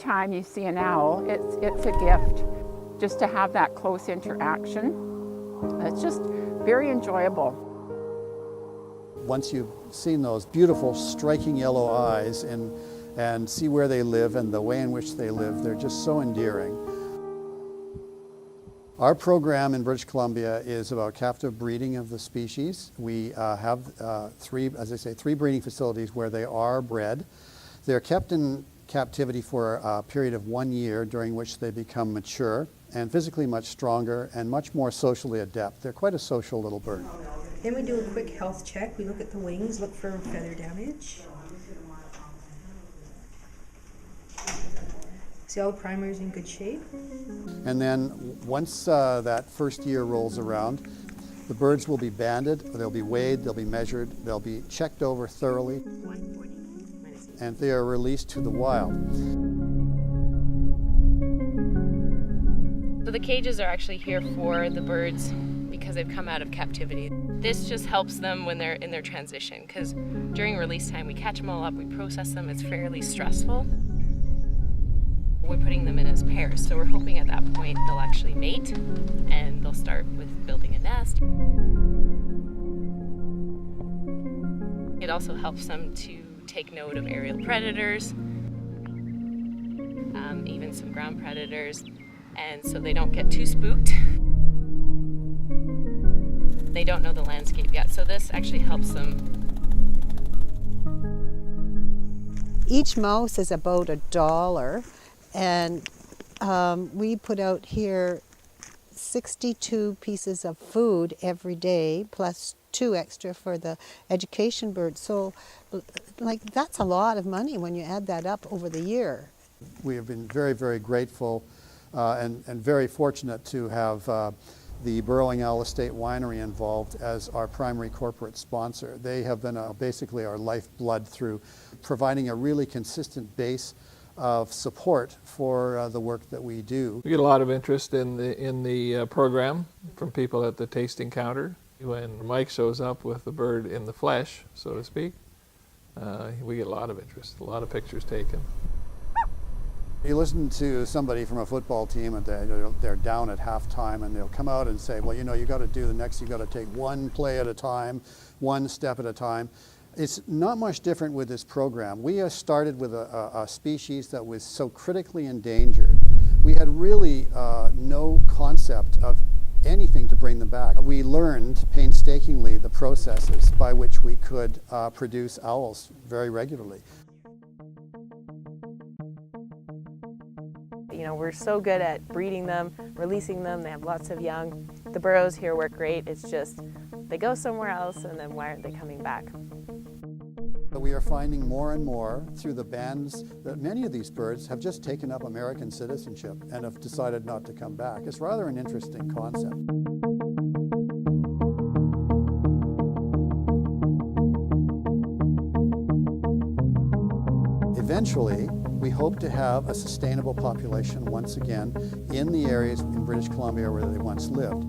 time you see an owl, it's a gift just to have that close interaction. It's just very enjoyable. Once you've seen those beautiful, striking yellow eyes and see where they live and the way in which they live, they're just so endearing. Our program in British Columbia is about captive breeding of the species. We have three breeding facilities where they are bred. They're kept in captivity for a period of 1 year, during which they become mature and physically much stronger and much more socially adept. They're quite a social little bird. Then we do a quick health check. We look at the wings, look for feather damage. See, all the primary's in good shape. And then once that first year rolls around, the birds will be banded, they'll be weighed, they'll be measured, they'll be checked over thoroughly, and they are released to the wild. So the cages are actually here for the birds because they've come out of captivity. This just helps them when they're in their transition, because during release time we catch them all up, we process them, it's fairly stressful. We're putting them in as pairs, so we're hoping at that point they'll actually mate and they'll start with building a nest. It also helps them to take note of aerial predators, even some ground predators, and so they don't get too spooked. They don't know the landscape yet, so this actually helps them. Each mouse is about $1. And we put out here 62 pieces of food every day, plus 2 extra for the education birds. So, like, that's a lot of money when you add that up over the year. We have been very, very grateful and very fortunate to have the Burrowing Owl Estate Winery involved as our primary corporate sponsor. They have been basically our lifeblood through providing a really consistent base of support for the work that we do. We get a lot of interest in the program from people at the tasting counter. When Mike shows up with the bird in the flesh, so to speak, we get a lot of interest, a lot of pictures taken. You listen to somebody from a football team and they're down at halftime, and they'll come out and say, well, you know, you got to do the next, you got to take one play at a time, one step at a time. It's not much different with this program. We started with a species that was so critically endangered. We had really no concept of anything to bring them back. We learned painstakingly the processes by which we could produce owls very regularly. You know, we're so good at breeding them, releasing them. They have lots of young. The burrows here work great. It's just they go somewhere else, and then why aren't they coming back? We are finding more and more through the bands that many of these birds have just taken up American citizenship and have decided not to come back. It's rather an interesting concept. Eventually, we hope to have a sustainable population once again in the areas in British Columbia where they once lived.